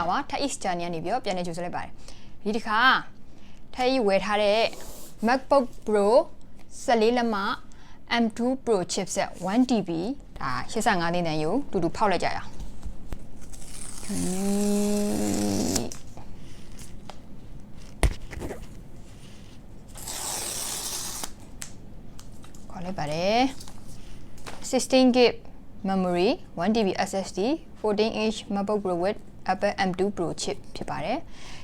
ပါထပ် East Channel ကနေပြီးတော့ပြန်နေကြိုဆိုလိုက်ပါတယ်ဒီတစ်ခါထပ်ဝယ်ထားတဲ့ MacBook Pro 14လက်မ M2 Pro chipset 1TB ဒါ85သိန်းတန်ယူတူတူဖောက်လိုက်ကြရအောင်ခေါ်လိုက်ပါတယ်16GB memory 1TB SSD 14-inch MacBook Pro with Apple M2 Pro chip ဖြစ်ပါတယ်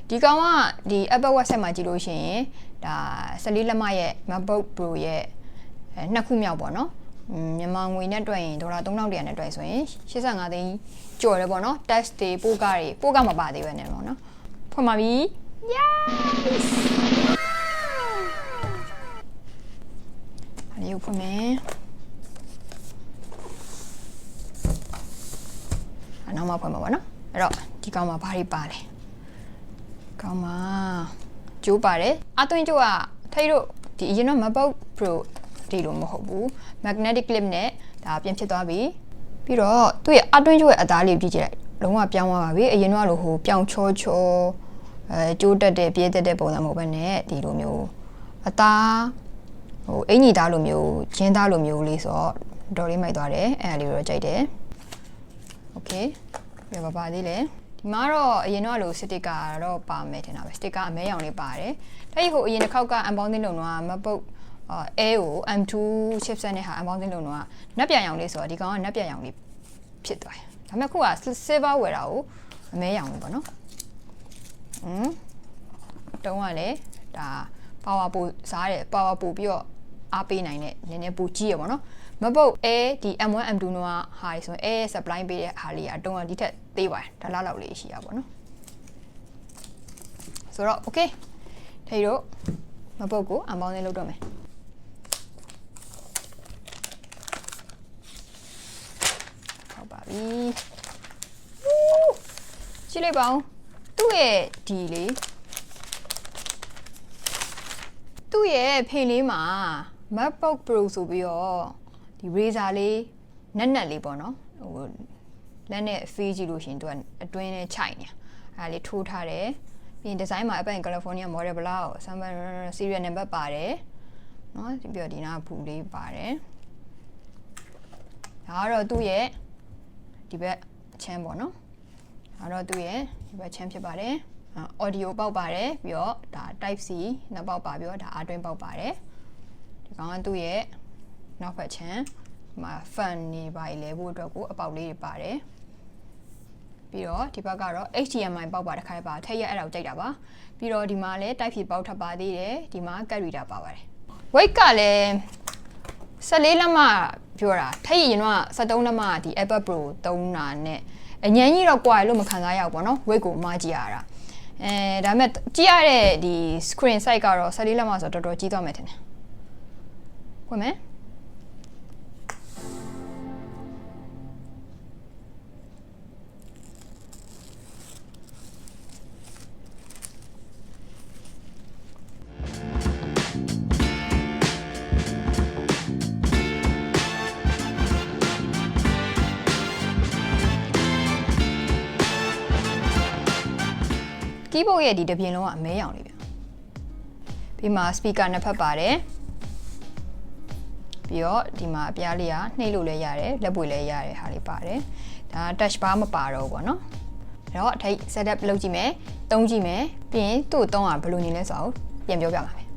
ဒီကောင်ကဒီ Apple website မှာကြည့်လို့ရှိရင်ဒါ14လက်မရဲ့ MacBook Pro ရဲ့နှစ်ခုမြောက်ပေါ့နော်မြန်မာငွေနဲ့တွက်ရင်ဒေါ်လာ3100နဲ့တွက်ဆိုရင်85သိန်းကျော်တယ်ပေါ့နော် test တွေပို့ကမပါသေးပဲနဲ့ပေါ့နော်ဖွင့်ပါပြီ yes အဲ့ဒီဖွင့်မယ်နောက်မှဖွင့်မှာပေါ့နော်အဲ့တော့ဒီကောင်မှာဘာတွေပါလဲကောင်မှာကျိုးပါတယ်အသွင်းကျိုးကထိတ်တို့ဒီအရင်တော့ MacBook Pro ဒီလိုမဟုတ်ဘူး magnetic clip နဲ့ဒါပြင်ဖြစ်သွားပြီပြီးတော့သူ့ရဲ့အသွင်းကျိုးရဲ့အသားလေးကြည့်ကြည့်လိုက်လုံးဝပြောင်းသွားပါပြီအရင်တော့လိုဟိုပြောင်းချောကျိုးတက်တဲ့ပြည့်တက်တဲ့ပုံစံမဟုတ်ဘဲနဲ့ဒီလိုမျိုးအသားဟိုအင်ကြီးသားလိုမျိုးဂျင်းသားလိုမျိုးလေးဆိုတော့တော်လေးမိုက်သွားတယ်အဲ့ဒါလေးတော့ကြိုက်တယ်โอเคပြပါသေးလေဒီမှာတော့အရင်တော့လိုစတစ်ကာတော့ပါမယ်ထင်တာပဲစတစ်ကာအမဲရောင်လေးပါတယ်ဒါဟိုအရင်တစ်ခေါက်က unboxing လုပ်တော့ MacBook Air ကို M2 chipset နဲ့ဟာ unboxing လုပ်တော့နက်ပြန်ရောင်လေးဆိုတော့ဒီကောင်ကနက်ပြန်ရောင်လေးဖြစ်သွားတယ်ဒါပေမဲ့ခုက silver ဝယ်တာကိုအမဲရောင်လေးပေါ့နော်တုံးကလည်းဒါ power ပိုစားတယ် power ပိုပြီးတော့အားပေးနိုင်တဲ့နည်းနည်းပိုကြီးရပေါ့နော်MacBook Air ဒီ M1 M2 တော့ဟာဆိုရင် Air supply ပေးတဲ့ဟာလေးအတုံးကဒီထက်သေးပါတယ်ဒါလောက်လေးရှိရပါတော့ဆိုတော့ okay ထိတို့ MacBook ကို unboxing လုပ်တော့မယ်ဟုတ်ပါပြီကြည့်လိုက်ပါဦးသူ့ရဲ့ဒီလေးသူ့ရဲ့ဖေးလေးမှာ MacBook Pro ဆိုပြီးတော့ဒီ Razer လေးနက်လေးပေါ့နော်ဟိုလက်နဲ့ဖေးကြည့်လို့ရှိရင်သူကအတွင်းနဲ့ခြိုက်နေအဲ့ဒါလေးထိုးထားတယ်ပြီးရင်ဒီဇိုင်းမှာ Apple California model ဘလောက် Samsung serial number ပါတယ်နော်ပြီးတော့ဒီနာဘူးလေးပါတယ်ဒါကတော့သူ့ရဲ့ဒီဘက်ချမ်းပေါ့နော်ဒါတော့သူ့ရဲ့ဒီဘက်ချမ်းဖြစ်ပါတယ်audio ပေါက်ပါတယ်ပြီးတော့ဒါ type C နှစ်ပေါက်ပါပြီးတော့ဒါအတွင်းပေါက်ပါတယ်ဒီကောင်ကသူ့ရဲ့နောက်ဘက်ချမ်းမှာ fan နေပါလေဖို့အတွက်ကိုအပေါက်လေးတွေပါတယ်ပြီးတော့ဒီဘက်ကတော့ HDMI ပေါက်ပါတစ်ခါပါထည့်ရအဲ့ဒါကိုကြိုက်တာပါပြီးတော့ဒီမှာလည်း type C ပေါက်ထပ်ပါသေးတယ်ဒီမှာ card reader ပါပါတယ် weight ကလည်း14လက်မပြောတာထည့်ရင်တော့73လက်မဒီ Apple Pro သုံးတာနဲ့အញ្ញမ်းကြီးတော့ကွာလို့မခံစားရဘူးပေါ့နော် weight ကိုမကြည့်ရတာဒါပေမဲ့ကြည့်ရတဲ့ဒီ screen size ကတော့14လက်မဆိုတော့တော်တော်ကြီးသွားမယ်ထင်တယ်ဖွင့်မယ်ကီးဘုတ်ရဲ့ဒီတစ်ပြင်လုံးကအမဲရောင်လေးဗျပြီးမှ speaker နှစ်ဖက်ပါတယ်ပြီးတော့ဒီမှာအပြားလေးကနှိပ်လို့လည်းရတယ်လက်ပွေလည်းရတယ်ဟာလေးပါတယ်ဒါ touch bar မပါတော့ဘူးပေါ့နော်အဲ့တော့အထိတ် setup လုပ်ကြည့်မယ်သုံးကြည့်မယ်ပြီးရင်သူ့သုံးတာဘယ်လိုနေလဲဆိုတော့ပြန်ပြောပြပါမယ်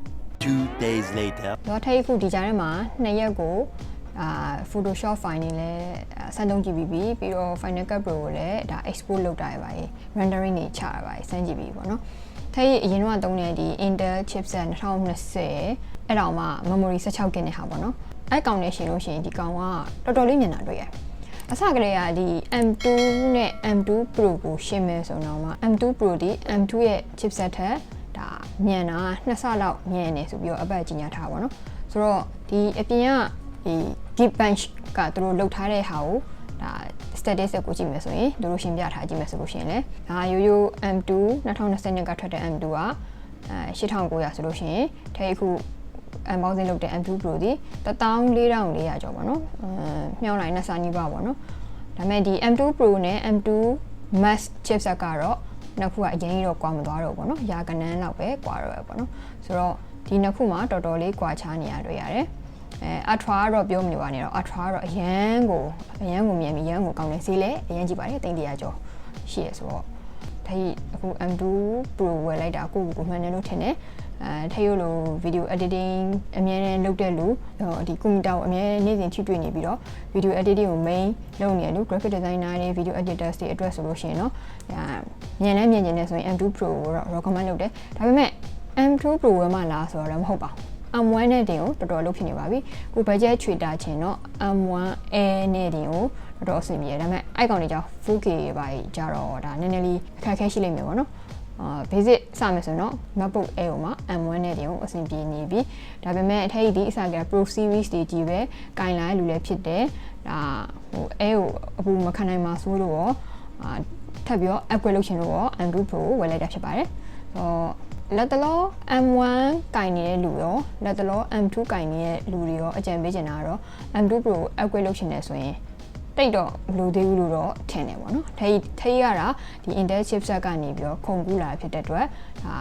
2 days later တော့ထိတ်ခုဒီကြားထဲမှာ2ရက်ကိုPhotoshop file နေလဲစမ်းသုံးကြည့်ပြီးပြီးတော့ Final Cut Pro ကိုလည်းဒါ export လုပ်တာရပါ rendering တွေချရပါစမ်းကြည့်ပြီးပေါ့နော်ထိတ်အရင်တော့သုံးတဲ့ဒီ Intel chipset 2020အဲ့တော့မှ memory 16GB နဲ့ဟာပေါ့နော်အဲ့ကောင်နဲ့ရှင်လို့ရှိရင်ဒီကောင်ကတော်တော်လေးမြင်တာတွေ့ရတယ်အစကလေးကဒီ M2 နဲ့ M2 Pro ကိုရှင်းမယ်ဆိုတော့မှ M2 Pro ဒီ M2 ရဲ့ chipset ထက်ဒါမြန်တာ2ဆလောက်မြန်နေဆိုပြီးတော့အပတ်ကြီးညာထားပါတော့ဆိုတော့ဒီအပြင်ကဒီ Geekbench ကသူတို့လုပ်ထားတဲ့ဟာကိုဒါ statistic ကိုကြည့်မယ်ဆိုရင်သူတို့ရှင်းပြထားကြည့်မယ်ဆိုလို့ရှိရင်လေဒါရိုးရိုး M2 2020ကထွက်တဲ့ M2 က8900ဆိုလို့ရှိရင်ထဲအခု unboxing လုပ်တဲ့ M2 Pro ဒီ14400ကျော်ပေါ့နော်မြောင်းလိုက်နှစ်ဆနီးပါပေါ့နော်ဒါပေမဲ့ဒီ M2 Pro နဲ့ M2 Max chipset ကတော့ နှစ်ခုကအရင်တော့ကွာမသွားတော့ဘူးเนาะရာကနန်းလောက်ပဲကွာတော့ပဲပေါ့နော်ဆိုတော့ဒီနှစ်ခုမှာတော်တော်လေးကွာခြားနေရတွေ့ရတယ်Ultra တော့ပြောမနေပါနဲ့တော့ Ultra တော့အရန်ကိုမြန်ပြီးအရန်ကိုကောင်းတယ်ဈေးလည်းအရန်ကြည့်ပါတယ်300ကျော်ရှိရဆိုတော့ဒါအခု M2 Pro ဝယ်လိုက်တာကိုမှန်တယ်လို့ထင်တယ်ထဲရလို့ video editing အများနဲ့လုပ်တဲ့လူဒီကွန်ပျူတာကိုအများနေ့စဉ်ထိတွေ့နေပြီးတော့ video editing ကို main လုပ်နေတယ်လူ graphic designer တွေ video editors တွေအတွက်ဆိုလို့ရှိရင်เนาะမြန်နေဆိုရင် M2 Pro ကိုတော့ recommend လုပ်တယ်ဒါပေမဲ့ M2 Pro ဝယ်မှလားဆိုတော့မဟုတ်ပါဘူးM1 နဲ့တင်ကိုတော်တော်လုပ်ဖြစ်နေပါပြီ။ကို budget ချွေတာချင်းတော့ M1 Air နဲ့တင်ကိုတော်တော်အဆင်ပြေတယ်ဒါပေမဲ့အဲ့ကောင်တွေကြောင့် 4K ပါကြတော့ဒါနည်းနည်းလေးအခက်အခဲရှိလိမ့်မယ်ပေါ့နော်။ basic စမယ်ဆိုတော့ MacBook Air ကိုမှ M1 နဲ့တင်ကိုအဆင်ပြေနေပြီ။ဒါပေမဲ့အထက်ဒီအစက Pro Series တွေကြီးပဲကင်လာလူလည်းဖြစ်တယ်။ဒါAir ကိုအပူမခံနိုင်မှာဆိုလို့ရောထပ်ပြီးတော့ upgrade လုပ်ချင်လို့ရော M2 Pro ကိုဝယ်လိုက်တာဖြစ်ပါတယ်။လက်တလော M1 ကင်နေတဲ့လူရောလက်တလော M2 ကင်နေတဲ့လူတွေရောအကြံပေးချင်တာကတော့ M2 Pro ကို upgrade လုပ်ချင်တယ်ဆိုရင်တိတ်တော့မလိုသေးဘူးလို့တော့ထင်တယ်ပေါ့နော်ထိရတာဒီ Intel chipset ကနေပြီးတော့ခုန်ကူးလာဖြစ်တဲ့အတွက်ဒါ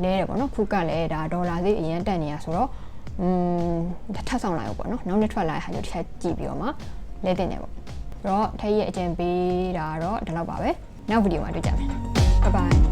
လဲတယ်ပေါ့နော်ခုကလည်းဒါဒေါ်လာဈေးအရင်တက်နေရဆိုတော့ထပ်ဆောင်လိုက်ရောပေါ့နော်နောက်နေ့ထွက်လာတဲ့ဟာမျိုးတစ်ချက်ကြည့်ပြီးတော့မှလဲတင်တယ်ပေါ့ဆိုတော့ထိရဲ့အကြံပေးတာတော့ဒီလောက်ပါပဲနောက်ဗီဒီယိုမှာတွေ့ကြမယ် bye bye